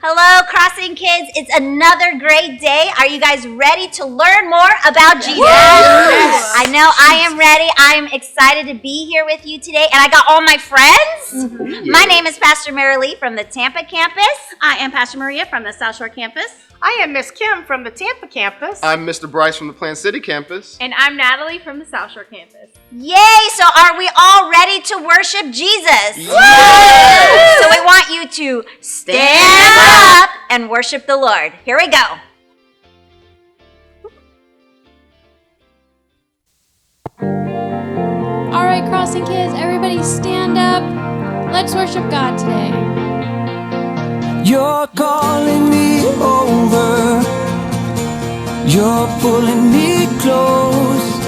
Hello, Crossing Kids. It's another great day. Are you guys ready to learn more about Jesus? Yes. I know I am ready. I am excited to be here with you today. And I got all my friends. Mm-hmm. My name is Pastor Mary Lee from the Tampa campus. I am Pastor Maria from the South Shore campus. I am Miss Kim from the Tampa campus. I'm Mr. Bryce from the Plant City campus. And I'm Natalie from the South Shore campus. Yay! So are we all ready to worship Jesus? Yes. So we want you to stand up and worship the Lord. Here we go. All right, Crossing Kids, everybody stand up. Let's worship God today. You're calling me over. You're pulling me close.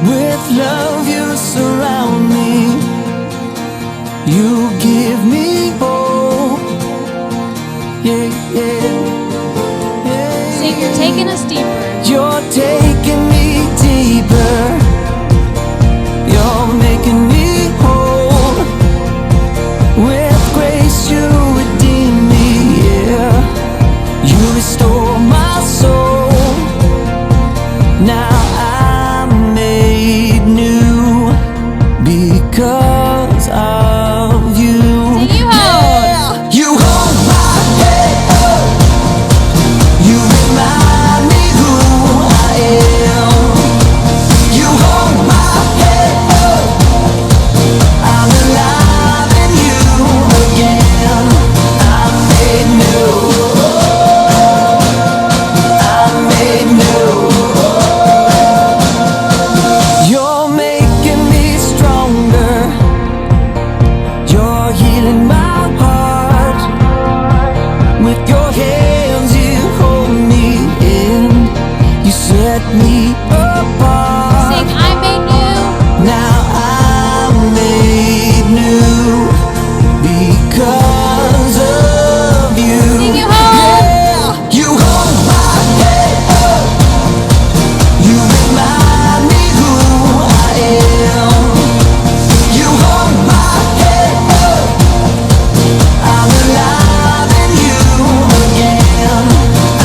With love you surround me. You give me hope. Yeah, yeah, yeah. Sing, you're taking us deeper. You're taking me deeper. You're making me whole. With grace you redeem me, yeah. You restore my soul. Now I'm made new because of you. Sing, you hold. You hold my head up. You remind me who I am. You hold my head up. I'm alive in you again. I'm made new. I'm made new. You're making me stronger. You're healing my heart. With your hands you hold me in. You set me apart. Sing, I made new. Now I'm made new because of you. Sing, you hold. Yeah. You hold my head up. You remind me who I am. You hold my head up. I'm alive in you again.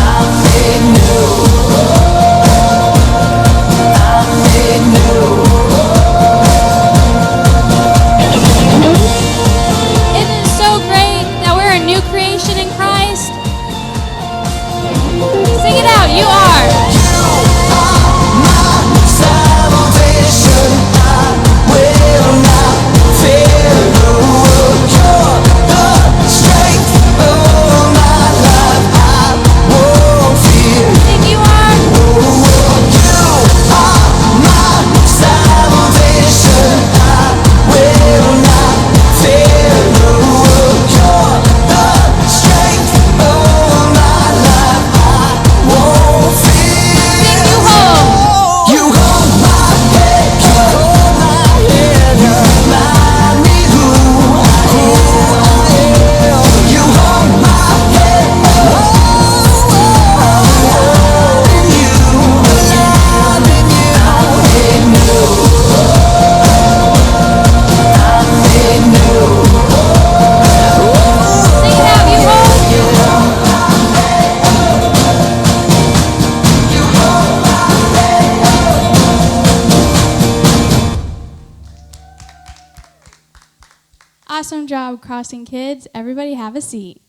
I'm made new. I'm made new. Isn't it so great that we're a new creation in Christ? Sing it out, you are. Salvation, I will not fear the world. You're the strength of my life. I won't fear. Sing, you are. You are my salvation. I will not fear the world. You're the strength of my life. I won't fear. Sing, you hold. You hold my head, you hold my head. You remind me who I am. You hold my head, alive in you, alive in you. I'm made new. I'm made new. Sing it out, you hold. You hold my head. You hold my Awesome job, Crossing Kids. Everybody have a seat.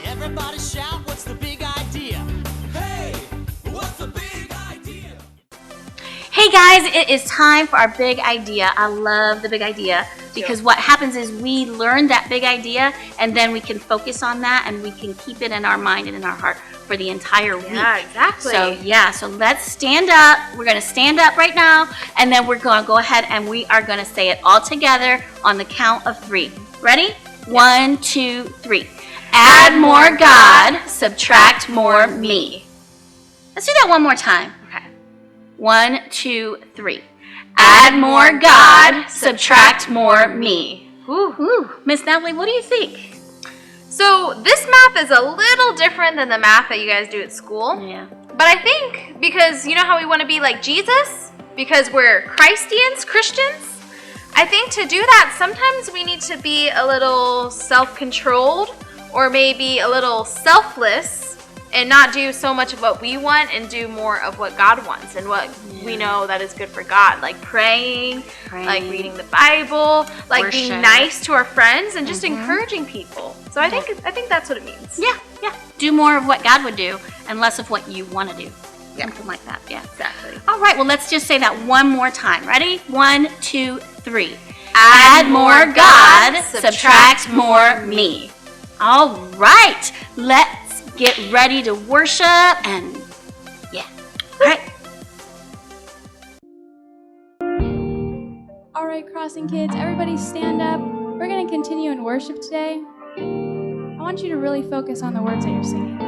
Everybody shout, what's the big idea? Hey, what's the big idea? Hey guys, it is time for our big idea. I love the big idea because what happens is we learn that big idea and then we can focus on that and we can keep it in our mind and in our heart for the entire week. Yeah, exactly. So let's stand up. We're going to stand up right now and then we're going to go ahead and we are going to say it all together on the count of 3. Ready? 1, 2, 3. Add more God, subtract more me. Let's do that one more time. Okay. 1, 2, 3. Add more God, subtract more me. Ooh. Miss Natalie, what do you think? So this math is a little different than the math that you guys do at school. Yeah. But I think because you know how we want to be like Jesus? Because we're Christians, Christians? I think to do that, sometimes we need to be a little self-controlled or maybe a little selfless and not do so much of what we want and do more of what God wants and what we know that is good for God, like praying, like reading the Bible, like being Worship. nice to our friends and just encouraging people. So I think that's what it means. Yeah. Do more of what God would do and less of what you want to do. Something like that. Yeah. Exactly. All right. Well, let's just say that one more time. Ready? 1, 2, 3. Add more God, subtract more me. All right. Let's get ready to worship and yeah. All right. All right, Crossing Kids, everybody stand up. We're going to continue in worship today. I want you to really focus on the words that you're singing.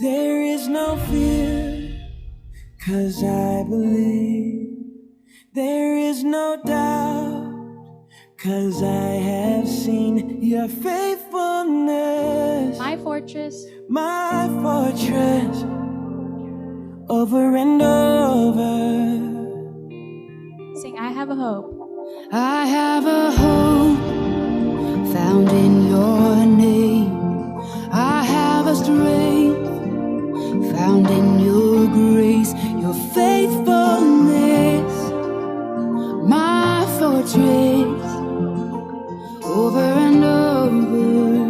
There is no fear, 'cause I believe. There is no doubt, 'cause I have seen your faithfulness. My fortress. My fortress, over and over. Sing, I have a hope. I have a hope found in your name. I have a strength found in your grace, your faithfulness, my fortress, over and over.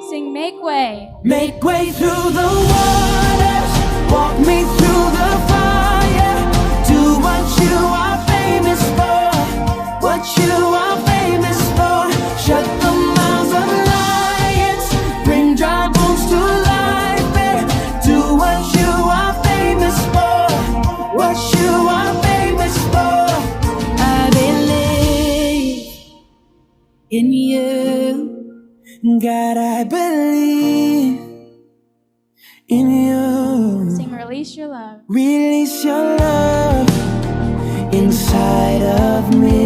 Sing, make way. Make way through the waters, walk me through the fire. Do what you are famous for, what you are famous for. Shut the mouths of lions, bring dry bones to life there. Do what you are famous for, what you are famous for. I believe in you, God, I believe in you. Sing, release your love. Release your love inside of me.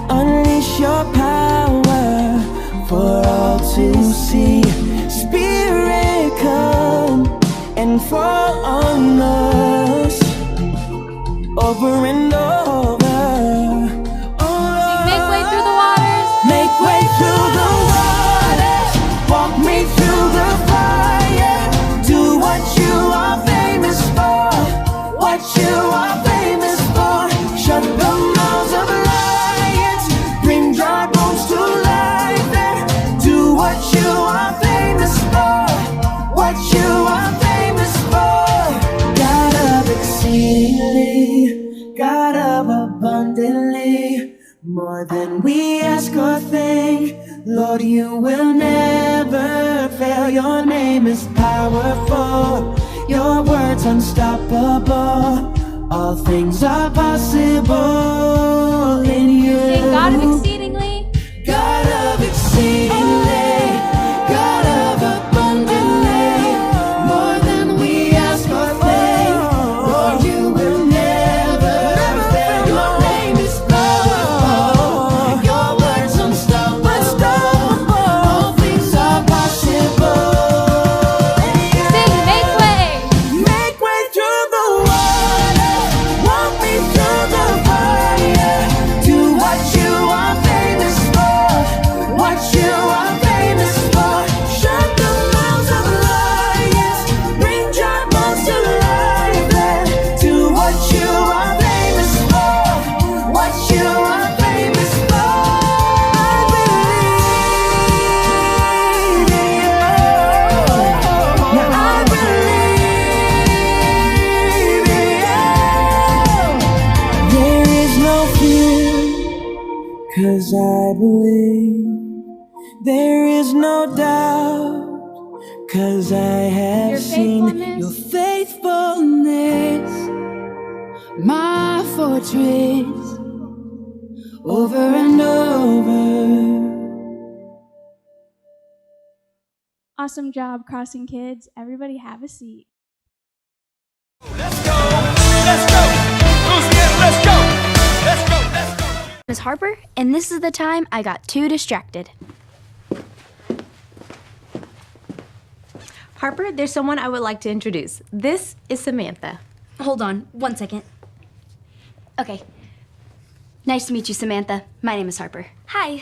Unleash your power for all to see. Spirit, come and fall on us over and over. Sing, make way through the waters. Make way through the waters, walk me through the fire. Do what you are famous for, what you are famous for. Shut the mouths of lions, bring dry bones to life there. Do what you are famous for, what you are famous for. God of exceedingly, God of abundantly, more than we ask or think. Lord, you will never fail. Your name is powerful, your word's unstoppable. All things are possible in you. Sing, God of exceedingly. God of exceedingly, God of abundantly, more than we ask or think. Lord, you will never fail. Your name is powerful, your word's unstoppable. All things are possible. Sing, make way. Make way through the water, walk me through the fire. Do what you are famous for, what you are famous for. Shut the mouths of lions, bring dry bones to life there. Do what you are famous for, what you are famous for. I believe in you. Now I believe in you. There is no fear, 'cause I believe. There is no doubt, 'cause I have Your seen faithfulness. your faithfulness, my fortress, over and over. Awesome job, Crossing Kids. Everybody have a seat. Let's go. Let's go. Who's in? Let's go. Let's go. Let's go. Miss Harper, and this is the time I got too distracted. Harper, there's someone I would like to introduce. This is Samantha. Hold on, 1 second. Okay. Nice to meet you, Samantha. My name is Harper. Hi.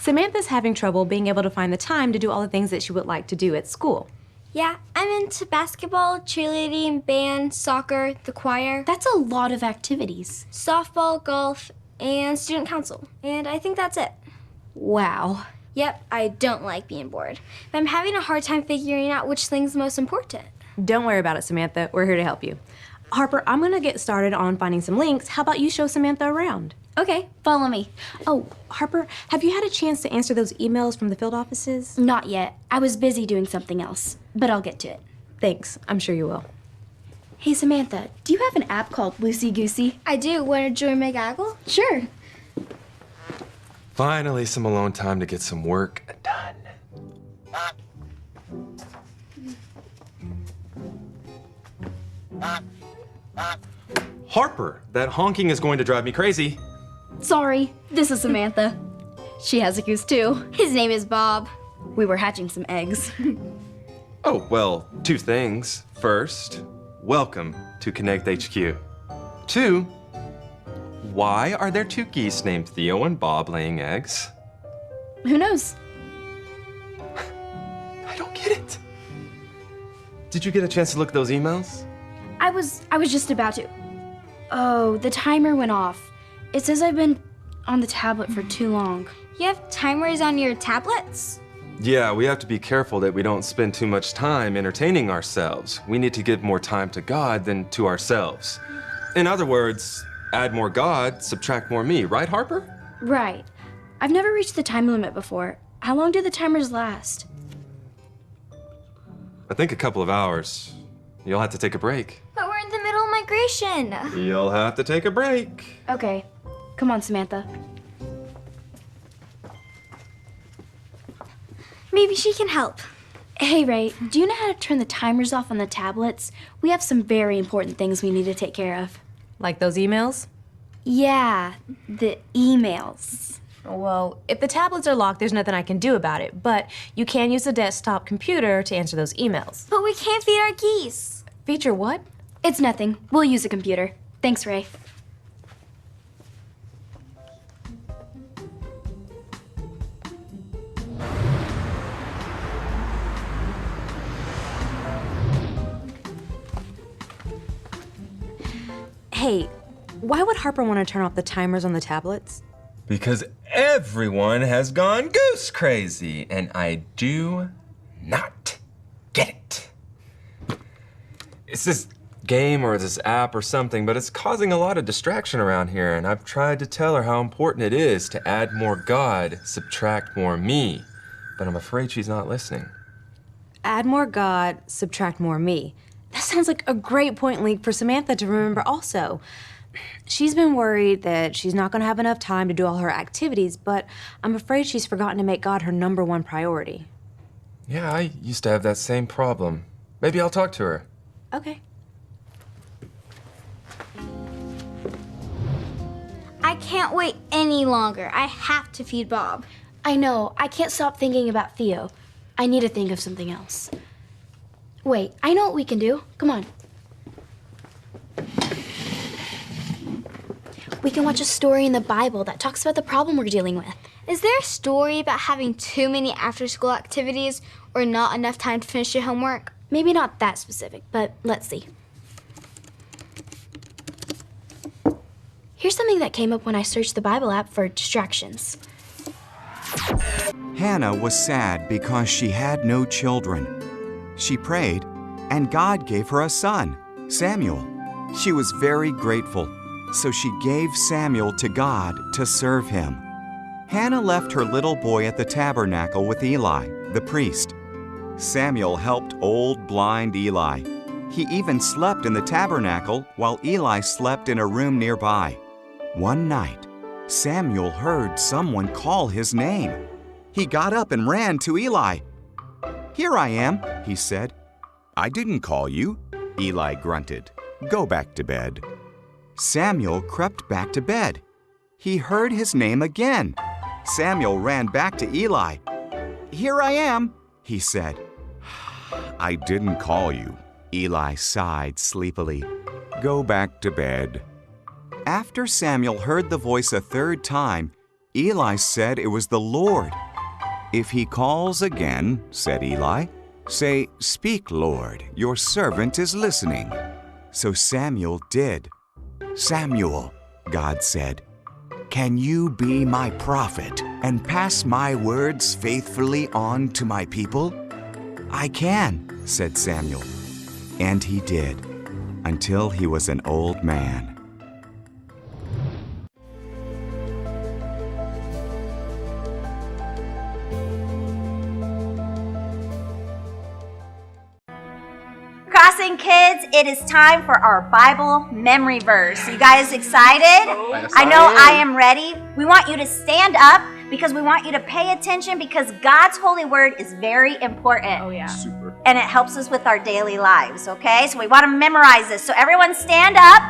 Samantha's having trouble being able to find the time to do all the things that she would like to do at school. Yeah, I'm into basketball, cheerleading, band, soccer, the choir, That's a lot of activities. softball, golf, and student council. And I think that's it. Wow. Yep, I don't like being bored. But I'm having a hard time figuring out which thing's most important. Don't worry about it, Samantha. We're here to help you. Harper, I'm going to get started on finding some links. How about you show Samantha around? Okay, follow me. Oh, Harper, have you had a chance to answer those emails from the field offices? Not yet. I was busy doing something else, but I'll get to it. Thanks. I'm sure you will. Hey, Samantha, do you have an app called Loosey Goosey? I do. Want to join my gaggle? Sure. Finally, some alone time to get some work done. Harper, that honking is going to drive me crazy. Sorry, this is Samantha. She has a goose too. His name is Bob. We were hatching some eggs. Oh, well, 2 things. First, welcome to Connect HQ. 2, why are there 2 geese named Theo and Bob laying eggs? Who knows? I don't get it. Did you get a chance to look at those emails? I was just about to. Oh, the timer went off. It says I've been on the tablet for too long. You have timers on your tablets? Yeah, we have to be careful that we don't spend too much time entertaining ourselves. We need to give more time to God than to ourselves. In other words, add more God, subtract more me, right, Harper? Right. I've never reached the time limit before. How long do the timers last? I think a couple of hours. You'll have to take a break. But we're in the middle of migration. You'll have to take a break. Okay. Come on, Samantha. Maybe she can help. Hey, Ray, do you know how to turn the timers off on the tablets? We have some very important things we need to take care of. Like those emails? Yeah, the emails. Well, if the tablets are locked, there's nothing I can do about it, but you can use a desktop computer to answer those emails. But we can't feed our geese. Feature what? It's nothing. We'll use a computer. Thanks, Ray. Hey, why would Harper want to turn off the timers on the tablets? Because everyone has gone goose crazy, and I do not get it. It's this game or this app or something, but it's causing a lot of distraction around here, and I've tried to tell her how important it is to add more God, subtract more me, but I'm afraid she's not listening. Add more God, subtract more me. That sounds like a great point link for Samantha to remember also. She's been worried that she's not going to have enough time to do all her activities, but I'm afraid she's forgotten to make God her #1 priority. Yeah, I used to have that same problem. Maybe I'll talk to her. Okay. I can't wait any longer. I have to feed Bob. I know. I can't stop thinking about Theo. I need to think of something else. Wait, I know what we can do. Come on. We can watch a story in the Bible that talks about the problem we're dealing with. Is there a story about having too many after-school activities or not enough time to finish your homework? Maybe not that specific, but let's see. Here's something that came up when I searched the Bible app for distractions. Hannah was sad because she had no children. She prayed, and God gave her a son, Samuel. She was very grateful, so she gave Samuel to God to serve him. Hannah left her little boy at the tabernacle with Eli, the priest. Samuel helped old blind Eli. He even slept in the tabernacle while Eli slept in a room nearby. One night, Samuel heard someone call his name. He got up and ran to Eli. "Here I am," he said. "I didn't call you," Eli grunted. "Go back to bed." Samuel crept back to bed. He heard his name again. Samuel ran back to Eli. "Here I am," he said. "I didn't call you," Eli sighed sleepily. "Go back to bed." After Samuel heard the voice a third time, Eli said it was the Lord. If he calls again, said Eli, say, "Speak, Lord, your servant is listening." So Samuel did. "Samuel," God said, "can you be my prophet and pass my words faithfully on to my people?" "I can," said Samuel. And he did, until he was an old man. Crossing kids, it is time for our Bible memory verse. You guys excited? Yes, I know I I am ready. We want you to stand up because we want you to pay attention because God's holy word is very important. Oh, yeah. Super. And it helps us with our daily lives, okay? So we want to memorize this. So everyone stand up,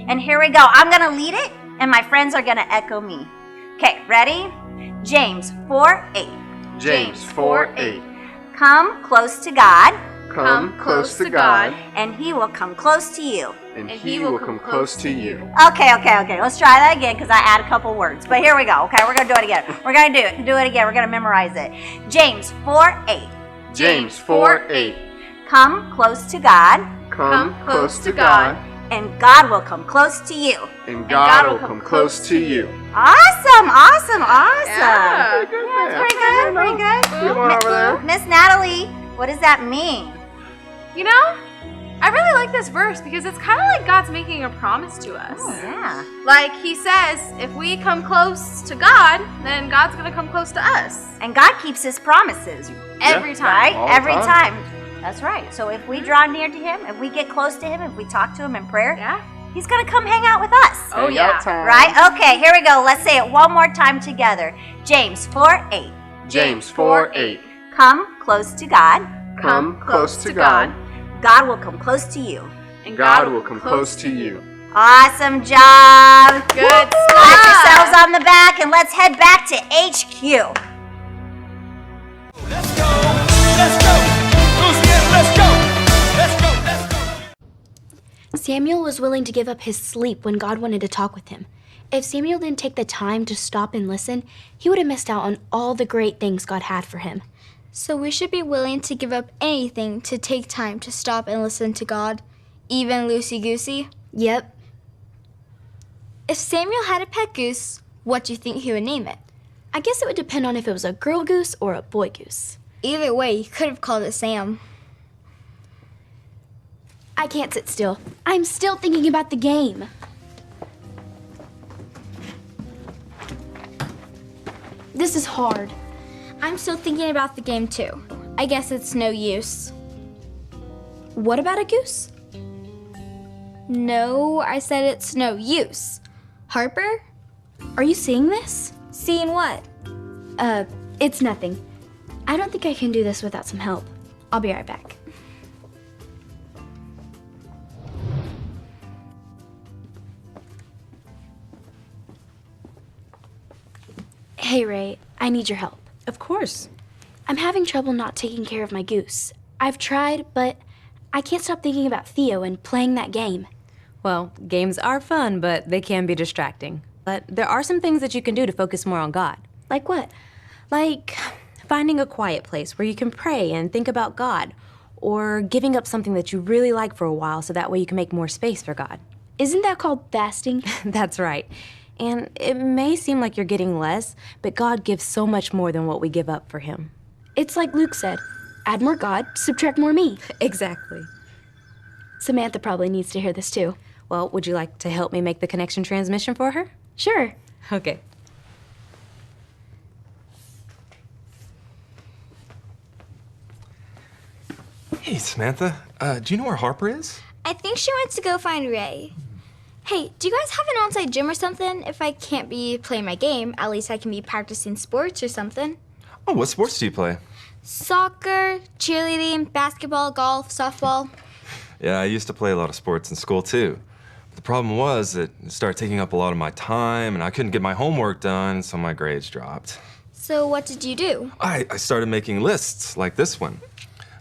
and here we go. I'm going to lead it, and my friends are going to echo me. Okay, ready? James 4:8. James 4:8. Come close to God, Come close to God, and he will come close to you. and he will come close to you. Okay. Let's try that again because I add a couple words. But here we go. Okay, we're going to do it again. We're going to do it again. We're going to memorize it. James 4:8. James 4:8. Come close to God, Come close to God, and God will come close to you. and God will come close to you. Awesome. Pretty good, man. Pretty good. Come on over there. Miss Natalie, what does that mean? You know, I really like this verse because it's kind of like God's making a promise to us. Oh, yeah. Like he says, if we come close to God, then God's going to come close to us. And God keeps his promises. Every time. Right? All the Every time. time. That's right. So if we draw near to him, if we get close to him, if we talk to him in prayer, Yeah? he's going to come hang out with us. Oh, Hang yeah. out time. Right? Okay, here we go. Let's say it one more time together. James 4:8. James 4:8. Come close to God. Come close to God, God will come close to you. And God will come close to you. Awesome job. Good Pat stuff. yourselves on the back and let's head back to HQ. Let's go. Let's go. Louisiana, let's go. Let's go. Let's go. Samuel was willing to give up his sleep when God wanted to talk with him. If Samuel didn't take the time to stop and listen, he would have missed out on all the great things God had for him. So we should be willing to give up anything to take time to stop and listen to God, even loosey-goosey? Yep. If Samuel had a pet goose, what do you think he would name it? I guess it would depend on if it was a girl goose or a boy goose. Either way, he could have called it Sam. I can't sit still. I'm still thinking about the game. This is hard. I'm still thinking about the game too. I guess it's no use. What about a goose? No, I said it's no use. Harper? Are you seeing this? Seeing what? It's nothing. I don't think I can do this without some help. I'll be right back. Hey, Ray, I need your help. Of course. I'm having trouble not taking care of my goose. I've tried, but I can't stop thinking about Theo and playing that game. Well, games are fun, but they can be distracting. But there are some things that you can do to focus more on God. Like what? Like finding a quiet place where you can pray and think about God, or giving up something that you really like for a while so that way you can make more space for God. Isn't that called fasting? That's right. And it may seem like you're getting less, but God gives so much more than what we give up for Him. It's like Luke said, add more God, subtract more me. Exactly. Samantha probably needs to hear this too. Well, would you like to help me make the connection transmission for her? Sure. Okay. Hey, Samantha. Do you know where Harper is? I think she went to go find Ray. Hey, do you guys have an on-site gym or something? If I can't be playing my game, at least I can be practicing sports or something. Oh, what sports do you play? Soccer, cheerleading, basketball, golf, softball. Yeah, I used to play a lot of sports in school too. The problem was that it started taking up a lot of my time and I couldn't get my homework done, so my grades dropped. So what did you do? I started making lists like this one,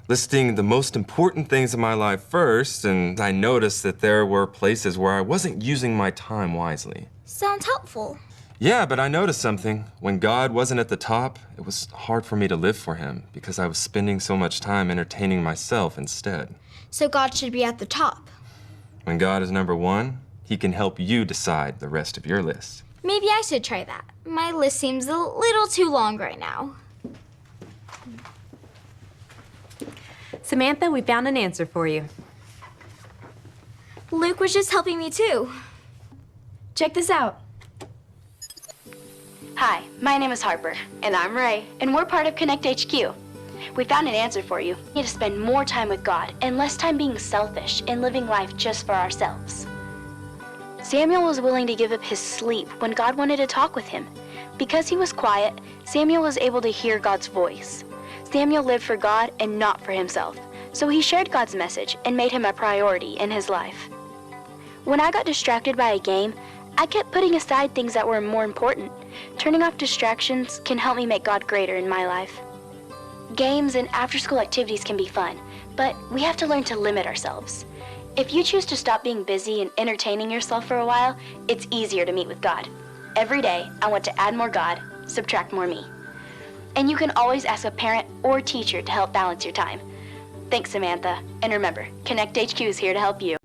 listing the most important things in my life first, and I noticed that there were places where I wasn't using my time wisely. Sounds helpful. Yeah, but I noticed something. When God wasn't at the top, it was hard for me to live for him because I was spending so much time entertaining myself instead. So God should be at the top. When God is number one, he can help you decide the rest of your list. Maybe I should try that. My list seems a little too long right now. Samantha, we found an answer for you. Luke was just helping me too. Check this out. Hi, my name is Harper. And I'm Ray. And we're part of Connect HQ. We found an answer for you. We need to spend more time with God and less time being selfish and living life just for ourselves. Samuel was willing to give up his sleep when God wanted to talk with him. Because he was quiet, Samuel was able to hear God's voice. Samuel lived for God and not for himself, so he shared God's message and made him a priority in his life. When I got distracted by a game, I kept putting aside things that were more important. Turning off distractions can help me make God greater in my life. Games and after-school activities can be fun, but we have to learn to limit ourselves. If you choose to stop being busy and entertaining yourself for a while, it's easier to meet with God. Every day, I want to add more God, subtract more me. And you can always ask a parent or teacher to help balance your time. Thanks, Samantha. And remember, Connect HQ is here to help you.